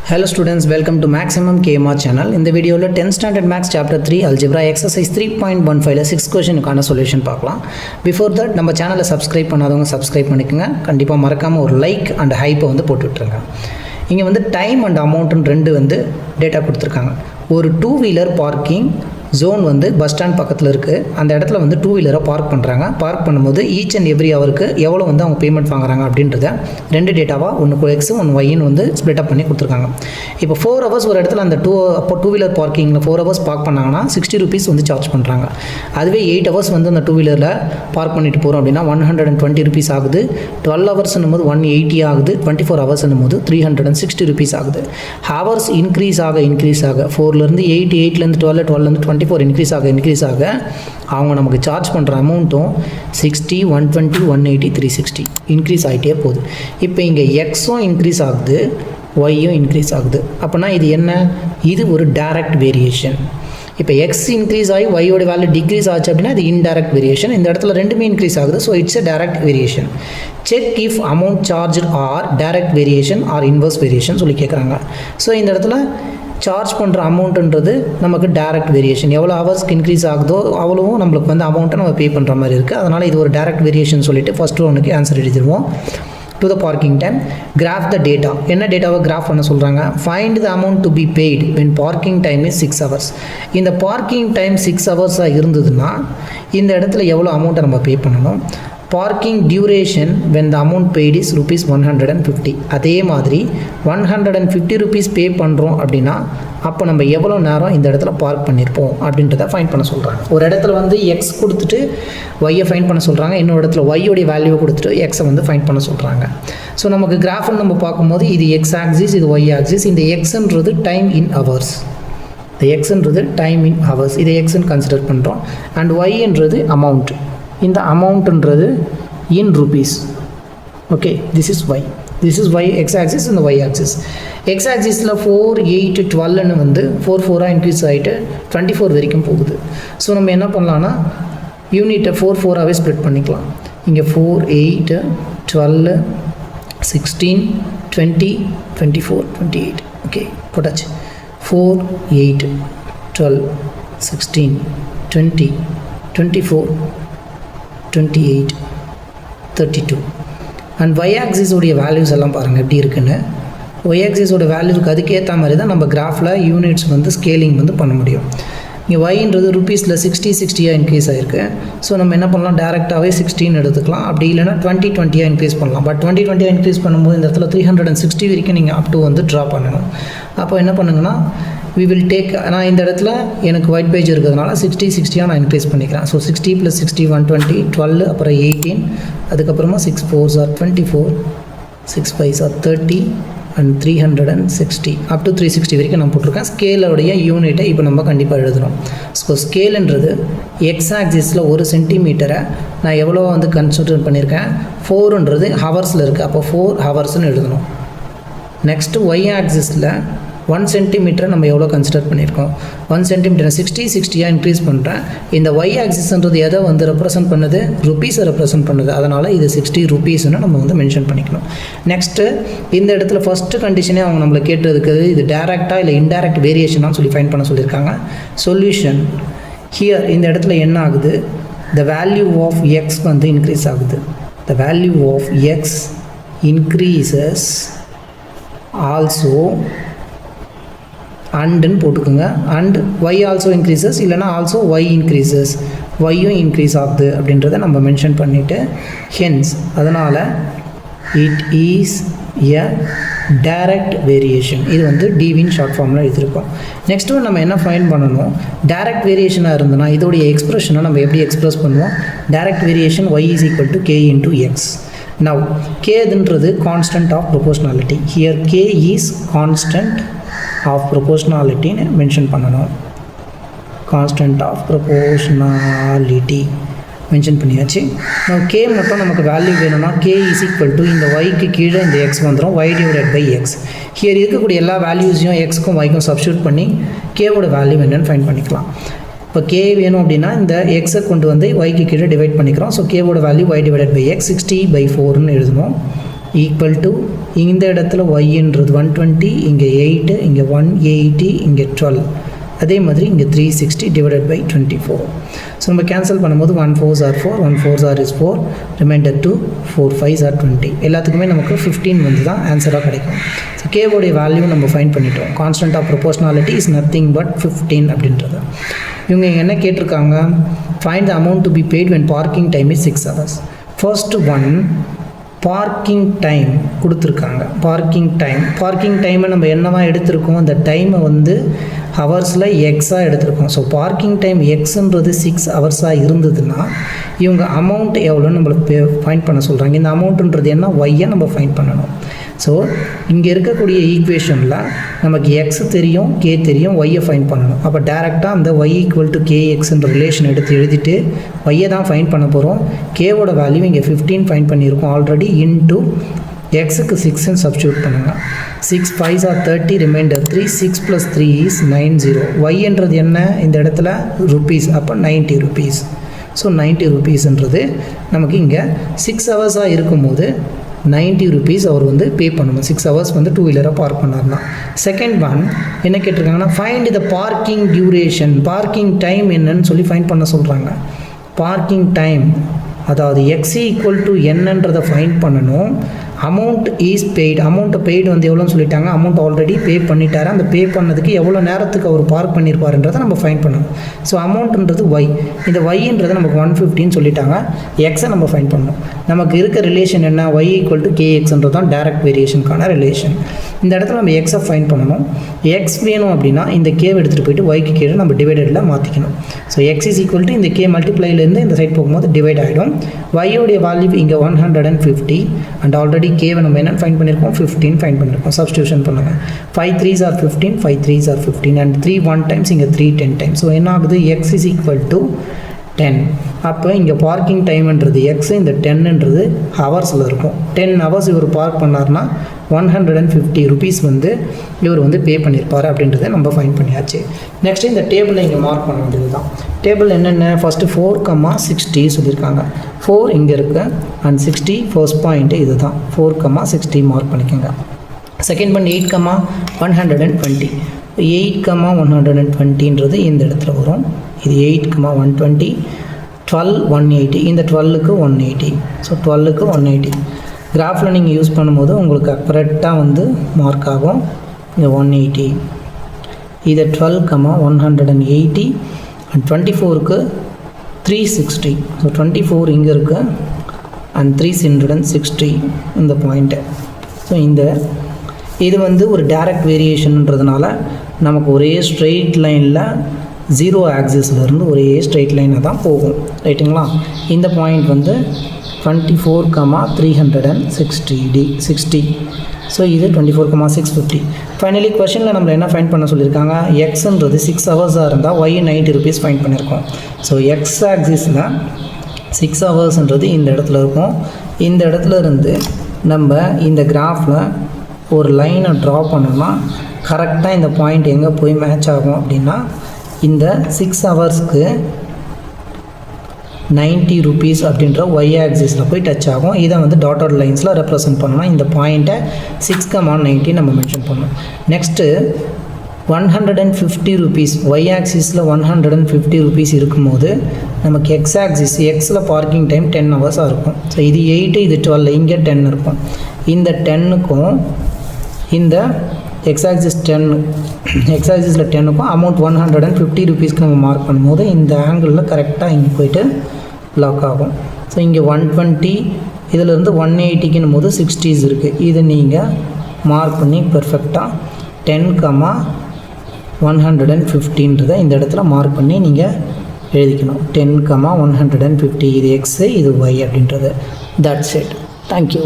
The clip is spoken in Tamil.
Hello students, welcome to Maximum KMR channel. In the video, 10th standard maths chapter 3 algebra exercise 3.15 6 question கான சொல்யூஷன் பார்க்கலாம். Before that நம்ம சேனலை சப்ஸ்கிரைப் பண்ணாதவங்க சப்ஸ்கிரைப் பண்ணிக்கோங்க. கண்டிப்பாக மறக்காமல் ஒரு லைக் அண்ட் ஹைப்பை வந்து போட்டு விட்டுருங்க. இங்கே வந்து டைம் அண்ட் அமௌண்ட்டுன்னு ரெண்டு வந்து டேட்டா கொடுத்துருக்காங்க. ஒரு 2-வீலர் பார்க்கிங் ஜோன் வந்து பஸ் ஸ்டாண்ட் பக்கத்தில் இருக்குது. அந்த இடத்துல வந்து 2-வீலரை பார்க் பண்ணுறாங்க. பார்க் பண்ணும்போது ஈச் அண்ட் எவ்ரி ஹவருக்கு எவ்வளோ வந்து அவங்க பேமெண்ட் வாங்குறாங்க அப்படின்றத ரெண்டு டேட்டாவாக ஒன்று எக்ஸ் ஒன்று ஒய்ன்னு வந்து ஸ்ப்ளிட் அப் பண்ணி கொடுத்துருக்காங்க. இப்போ 4 hours ஒரு இடத்துல அந்த 2-வீலர் பார்க்கிங்கில் 4 hours பார்க் பண்ணாங்கன்னா 60 rupees வந்து சார்ஜ் பண்ணுறாங்க. அதுவே 8 hours வந்து அந்த 2-வீலரில் பார்க் பண்ணிட்டு போகிறோம் அப்படின்னா 120 rupees ஆகுது. 12 hours போது 180 ஆகுது. 24 hours போது 360 rupees ஆகுது. ஹவர்ஸ் இன்க்ரீஸ் ஆக 4லேருந்து 8, 8லேருந்து 12, 12லேருந்து 24 இன்க்ரீஸ் ஆக அவங்க நமக்கு சார்ஜ் பண்ணுற அமௌண்ட்டும் 60, 120, 180, 360 இன்க்ரீஸ் ஆகிட்டே போகுது. இப்போ இங்கே எக்ஸும் இன்க்ரீஸ் ஆகுது, ஒய்யும் இன்க்ரீஸ் ஆகுது. அப்படின்னா இது என்ன? இது ஒரு டைரக்ட் வேரியேஷன். இப்போ எக்ஸ் இன்க்ரீஸ் ஆகி ஒய்யோட வேல்யூ டிக்ரீஸ் ஆச்சு அப்படின்னா இது இன்டைரக்ட் வேரியேஷன். இந்த இடத்துல ரெண்டுமே இன்க்ரீஸ் ஆகுது. So it's a direct variation. Check if amount charge are direct variation or inverse variation சொல்லி கேட்குறாங்க. ஸோ இந்த இடத்துல சார்ஜ் பண்ணுற அமௌண்ட்டுன்றது நமக்கு டைரக்ட் வேரியேஷன். எவ்வளோ ஹவர்ஸ்க்கு இன்க்ரீஸ் ஆகுதோ அவ்வளோவும் நம்மளுக்கு வந்து அமௌண்ட்டை நம்ம பே பண்ணுற மாதிரி இருக்குது. அதனால் இது ஒரு டைரக்ட் வேரியேஷன் சொல்லிவிட்டு ஃபஸ்ட்டு ஒன்றுக்கு ஆன்சர் எழுதிடுவோம். To the parking time graph the data. என்ன டேட்டாவை கிராஃப் பண்ண சொல்கிறாங்க? Find the amount to be paid when parking time is 6 hours. இந்த பார்க்கிங் டைம் 6 hours இருந்ததுன்னா இந்த இடத்துல எவ்வளோ அமௌண்ட்டை நம்ம பே பண்ணணும்? Parking duration when the amount paid is rupees 150. அதே மாதிரி 150 rupees பே பண்ணுறோம் அப்படின்னா அப்போ நம்ம எவ்வளோ நேரம் இந்த இடத்துல பார்க் பண்ணியிருப்போம் அப்படின்றத ஃபைன் பண்ண சொல்கிறாங்க. ஒரு இடத்துல வந்து எக்ஸ் கொடுத்துட்டு ஒய்யை ஃபைன் பண்ண சொல்கிறாங்க. இன்னொரு இடத்துல ஒய்யோடைய வேல்யூவை கொடுத்துட்டு எக்ஸை வந்து ஃபைன் பண்ண சொல்கிறாங்க. ஸோ நமக்கு கிராஃப்னு நம்ம பார்க்கும்போது இது எக்ஸ் ஆக்சிஸ், இது ஒய் ஆக்சிஸ். இந்த எக்ஸ்ன்றது டைம் இன் ஹவர்ஸ். இந்த எக்ஸ்ன்றது டைம் இன் ஹவர்ஸ். இதை எக்ஸ்ன்னு கன்சிடர் பண்ணுறோம். அண்ட் ஒய்ன்றது அமௌண்ட். இந்த அமௌண்ட்ன்றது in rupees. Okay, this is y. This is y x axis, இந்த ஒய் ஆக்சிஸ். எக்ஸ் ஆக்சிஸில் 4, 8, 12ன்னு வந்து 4 4 இன்க்ரீஸ் ஆகிட்டு 24 வரைக்கும் போகுது. ஸோ நம்ம என்ன பண்ணலான்னா யூனிட்டை 4 4 ஸ்ப்ளிட் பண்ணிக்கலாம். இங்கே 4, 8, 12, 16, 20, 24, 28. ஓகே, போட்டாச்சு. 4, 8, 12, 16, 20, 24, 28, 32. அண்ட் ஒய் ஆக்சிஸோடைய வேல்யூஸ் எல்லாம் பாருங்கள் எப்படி இருக்குன்னு. ஒய் ஆக்சிஸோட வேல்யூக்கு அதுக்கேற்ற மாதிரி தான் நம்ம கிராஃபில் யூனிட்ஸ் வந்து ஸ்கேலிங் வந்து பண்ண முடியும். இங்கே ஒய்ன்றது ருபீஸில் 60 இன்க்ரீஸ் ஆகிருக்கு. ஸோ நம்ம என்ன பண்ணலாம்? டேரெக்டாகவே 16 எடுத்துக்கலாம். அப்படி இல்லைனா 20 இன்க்ரீஸ் பண்ணலாம். பட் 20 இன்க்ரீஸ் பண்ணும்போது இந்த இடத்துல 360 வரைக்கும் நீங்கள் அப் டு வந்து ட்ரா பண்ணணும். அப்போ என்ன பண்ணுங்கன்னா we will take, நான் இந்த இடத்துல எனக்கு ஒயிட் பேஜ் இருக்கிறதுனால 60 நான் இன்க்ரீஸ் பண்ணிக்கிறேன். ஸோ 60 + 60 120, 12, அப்புறம் 18, அதுக்கப்புறமா 6 4s are 24, 6 5s are 30 and 360 up to 360 வரைக்கும் நான் போட்டிருக்கேன். ஸ்கேலோடைய யூனிட்டை இப்போ நம்ம கண்டிப்பாக எழுதணும். ஸோ ஸ்கேலுன்றது எக்ஸ் ஆக்சிஸில் 1 சென்டிமீட்டரை நான் எவ்வளோ வந்து கன்சிடர் பண்ணியிருக்கேன்? 4ன்றது ஹவர்ஸில் இருக்குது. அப்போ 4 ஹவர்ஸ்ன்னு எழுதணும். நெக்ஸ்ட்டு ஒய் ஆக்சிஸில் 1 சென்டிமீட்டரை நம்ம எவ்வளோ கன்சிடர் பண்ணியிருக்கோம்? 1 சென்டிமீட்டரை 60 இன்க்ரீஸ் பண்ணுறேன். இந்த ஒய் ஆக்சிஸ்ன்றது எதை வந்து ரெப்ரசன்ட் பண்ணுது? ருப்பீஸை ரெப்ரசன்ட் பண்ணுது. அதனால் இது 60 rupeesன்னு நம்ம வந்து மென்ஷன் பண்ணிக்கணும். நெக்ஸ்ட்டு இந்த இடத்துல ஃபஸ்ட்டு கண்டிஷனே அவங்க நம்மளை கேட்டதுக்கு இது டேரெக்டாக இல்லை இன்டைரக்ட் வேரியேஷனாக சொல்லி ஃபைன் பண்ண சொல்லியிருக்காங்க. சொல்யூஷன் ஹியர் இந்த இடத்துல என்ன ஆகுது? த வேல்யூ ஆஃப் எக்ஸ் வந்து இன்க்ரீஸ் ஆகுது. The value of x increases also அண்டுன்னு போட்டுக்கோங்க. அண்ட் ஒய் ஆல்சோ இன்க்ரீசஸ், இல்லைனா ஆல்சோ ஒய் இன்க்ரீசஸ், ஒய்யும் இன்க்ரீஸ் ஆகுது அப்படின்றத நம்ம மென்ஷன் பண்ணிவிட்டு ஹென்ஸ் அதனால் it is a direct variation. இது வந்து டிவின் ஷார்ட் ஃபார்மில் எழுதியிருக்கோம். நெக்ஸ்ட் ஒன் நம்ம என்ன ஃபைன் பண்ணணும்? டைரக்ட் வேரியேஷனாக இருந்ததுன்னா இதோடைய எக்ஸ்பிரஷனை நம்ம எப்படி எக்ஸ்பிரஸ் பண்ணுவோம்? Direct variation y is equal to k into x. Now கேதுன்றது constant of proportionality. Here k is constant of ப்ரொபோர்ஷனாலிட்டின்னு மென்ஷன் பண்ணணும். கான்ஸ்டன்ட் ஆஃப் ப்ரொபோர்ஷனாலிட்டி மென்ஷன் பண்ணியாச்சு. நம்ம கே மட்டும் நமக்கு வேல்யூ வேணும்னா கே இஸ் ஈக்குவல் டு இந்த ஒய்க்கு கீழே இந்த எக்ஸ் வந்துடும், Y divided by X. Here இருக்கக்கூடிய எல்லா வேல்யூஸையும் எக்ஸ்க்கும் ஒய்க்கும் சப்ஸ்டியூட் பண்ணி கேவோட வேல்யூ என்னென்னு ஃபைன் பண்ணிக்கலாம். இப்போ கே வேணும் அப்படின்னா இந்த எக்ஸை கொண்டு வந்து ஒய்க்கு கீழே டிவைட் பண்ணிக்கிறோம். ஸோ கேவோட value y divided by x 60/4ன்னு எழுதணும். ஈக்குவல் டு இந்த இடத்துல ஒய்ன்றது 120, இங்கே 8, இங்கே 180, இங்கே 12, அதே மாதிரி இங்கே 360 டிவைடட் பை 24. ஸோ நம்ம கேன்சல் பண்ணும்போது 1 4s are 4, 1 4s are is 4, reminder 2, 4 5s are 20. எல்லாத்துக்குமே நமக்கு 15 வந்து தான் ஆன்சராக கிடைக்கும். ஸோ கேவோடைய வேல்யூ நம்ம ஃபைண்ட் பண்ணிட்டோம். Constant of proportionality is nothing but 15 அப்படின்றது. இவங்க என்ன கேட்டிருக்காங்க, find the amount to be paid when parking time is 6 hours. First one parking time கொடுத்துருக்காங்க. பார்க்கிங் டைமை நம்ம என்னவா எடுத்திருக்கோம், அந்த டைமை வந்து ஹவர்ஸில் எக்ஸாக எடுத்திருக்கோம். ஸோ பார்க்கிங் டைம் எக்ஸுன்றது 6 ஹவர்ஸாக இருந்ததுன்னா இவங்க அமௌண்ட் எவ்வளோன்னு நம்மளுக்கு ஃபைண்ட் பண்ண சொல்கிறாங்க. இந்த அமௌண்ட்டுன்றது என்ன, ஒய்யை நம்ம ஃபைண்ட் பண்ணணும். ஸோ இங்கே இருக்கக்கூடிய ஈக்குவேஷனில் நமக்கு எக்ஸ் தெரியும், கே தெரியும், ஒய்யை ஃபைண்ட் பண்ணணும். அப்போ டேரெக்டாக அந்த ஒய் ஈக்குவல் டு கேஎக்ஸ்ன்ற ரிலேஷன் எடுத்து எழுதிட்டு ஒய்யை தான் ஃபைண்ட் பண்ண போகிறோம். கேவோட வேல்யூ இங்கே 15 ஃபைண்ட் பண்ணியிருக்கோம் ஆல்ரெடி. இன்ட்டு எக்ஸுக்கு 6ன்னு சப்ஸ்டியூட் பண்ணுங்கள். 6 5s are 30, ரிமைண்டர் 3, 6 + 3 is 90. ஒய்ன்றது என்ன இந்த இடத்துல ருபீஸ், அப்போ 90 rupees. ஸோ 90 rupeesன்றது நமக்கு இங்கே 6 ஹவர்ஸாக இருக்கும்போது 90 rupees அவர் வந்து பே பண்ணணும். 6 ஹவர்ஸ் வந்து 2 வீலராக பார்க் பண்ணார்னா. செகண்ட் ஒன் என்ன கேட்டிருக்காங்கன்னா, find the parking duration, parking time என்னன்னு சொல்லி ஃபைண்ட் பண்ண சொல்கிறாங்க. பார்க்கிங் டைம் அதாவது எக்ஸ் ஈக்குவல் டு என்னன்றதை ஃபைண்ட் பண்ணணும். அமௌண்ட் இஸ் பெய்டு, அமௌண்ட்டை பெய்டு வந்து எவ்வளோன்னு சொல்லிட்டாங்க, அமௌண்ட் ஆல்ரெடி பே பண்ணிட்டாரு. அந்த பே பண்ணதுக்கு எவ்வளோ நேரத்துக்கு அவர் பார்க் பண்ணியிருப்பாருன்றதை நம்ம ஃபைண்ட் பண்ணணும். ஸோ அமௌண்ட்டுன்றது ஒய், இந்த ஒய்ன்றது நமக்கு 150 சொல்லிட்டாங்க. எக்ஸை நம்ம ஃபைண்ட் பண்ணணும். நமக்கு இருக்க ரிலேஷன் என்ன, ஒய் ஈக்குவல் டு கேஎக்ஸ்ன்றது தான் டேரக்ட் வேரியேஷனுக்கான ரிலேஷன். இந்த இடத்துல நம்ம எக்ஸை ஃபைண்ட் பண்ணணும். எக்ஸ் வேணும் அப்படின்னா இந்த கேவை எடுத்துகிட்டு போயிட்டு ஒய்க்கு கீழே நம்ம டிவைடடில் மாற்றிக்கணும். So X is equal to இந்த கே மல்டிப்ளைலேருந்து இந்த சைட் போகும்போது டிவைட் ஆகிடும். ஒய்யோடைய வேல்யூ இங்கே 150 அண்ட் ஆல்ரெடி கேவை நம்ம என்ன ஃபைண்ட் பண்ணியிருக்கோம், 15 ஃபைண்ட் பண்ணியிருக்கோம். சப்ஸ்டியூஷன் பண்ணுங்கள். 5 3s are 15, 5 3s are 15 and 3 1 times, இங்கே 3 10 times. ஸோ என்ன ஆகுது, எக்ஸ் இஸ் ஈக்குவல் டு 10. அப்போ இங்கே பார்க்கிங் டைம்ன்றது எக்ஸ், இந்த 10ன்றது ஹவர்ஸில் இருக்கும். 10 ஹவர்ஸ் இவர் பார்க் பண்ணார்னா 150 rupees வந்து இவர் வந்து பே பண்ணியிருப்பார் அப்படின்றத நம்ம ஃபைண்ட் பண்ணியாச்சு. நெக்ஸ்ட்டு இந்த டேபிளில் இங்கே மார்க் பண்ண வேண்டியது தான். டேபிள் என்னென்ன, ஃபஸ்ட்டு 4,60 சொல்லியிருக்காங்க. 4 இங்கே இருக்குது அண்ட் 60 ஃபர்ஸ்ட் பாயிண்ட்டு இது தான். 4,60 மார்க் பண்ணிக்கோங்க. Second point 8,120. 8,120ன்றது இந்த இடத்துல வரும். இது 8,120. 12 180, இந்த 12க்கு 180. ஸோ 12க்கு 180 கிராஃபில் நீங்கள் யூஸ் பண்ணும்போது உங்களுக்கு கரெக்டாக வந்து மார்க் ஆகும். இந்த 180 இதை 12,180 அண்ட் 24க்கு 360. ஸோ 24 இங்கே இருக்குது அண்ட் 360 இந்த பாயிண்ட்டு. ஸோ இது வந்து ஒரு டைரக்ட் வேரியேஷன்ன்றதுனால நமக்கு ஒரே ஸ்ட்ரெயிட் லைனில் 0 ஆக்சிஸ்லேருந்து ஒரே ஸ்ட்ரெயிட் லைனாக தான் போகும், ரைட்டுங்களா. இந்த பாயிண்ட் வந்து 24,360. ஸோ இது 24,650. ஃபைனலி கொஷனில் நம்ம என்ன ஃபைண்ட் பண்ண சொல்லியிருக்காங்க, எக்ஸுன்றது 6 ஹவர்ஸாக இருந்தால் ஒய் 90 rupees ஃபைண்ட் பண்ணியிருக்கோம். ஸோ எக்ஸ் ஆக்சிஸில் 6 ஹவர்ஸ்ன்றது இந்த இடத்துல இருக்கும். இந்த இடத்துல இருந்து நம்ம இந்த கிராஃபில் ஒரு லைனை ட்ரா பண்ணோம்னா கரெக்டாக இந்த பாயிண்ட் எங்கே போய் மேட்ச் ஆகும் அப்படின்னா இந்த 6 ஹவர்ஸ்க்கு 90 rupees அப்படின்ற ஒய் ஆக்சிஸில் போய் டச் ஆகும். இதை வந்து டாட்டட் லைன்ஸில் ரெப்ரசன்ட் பண்ணணும். இந்த பாயிண்ட்டை 6,90 நம்ம மென்ஷன் பண்ணணும். நெக்ஸ்ட்டு 150 rupees ஒய் ஆக்சிஸில் 150 rupees இருக்கும்போது நமக்கு எக்ஸ் ஆக்சிஸ் எக்ஸில் பார்க்கிங் டைம் 10 ஹவர்ஸாக இருக்கும். ஸோ இது 8, இது 12, இங்கே 10 இருக்கும். இந்த 10க்கும் இந்த எக்ஸாக்சிஸ் 10க்கும் அமௌண்ட் 150 rupeesக்கு நம்ம மார்க் பண்ணும்போது இந்த ஆங்கிளில் கரெக்டாக இங்கே போய்ட்டு லாக் ஆகும். ஸோ இங்கே 120, இதிலேருந்து 180க்குன்னும் போது 60s இருக்குது. இதை நீங்கள் மார்க் பண்ணி பெர்ஃபெக்டாக 10,150ன்றதை இந்த இடத்துல மார்க் பண்ணி நீங்கள் எழுதிக்கணும். 10,150 இது எக்ஸு, இது ஒய் அப்படின்றது. That's it. தேங்க்யூ.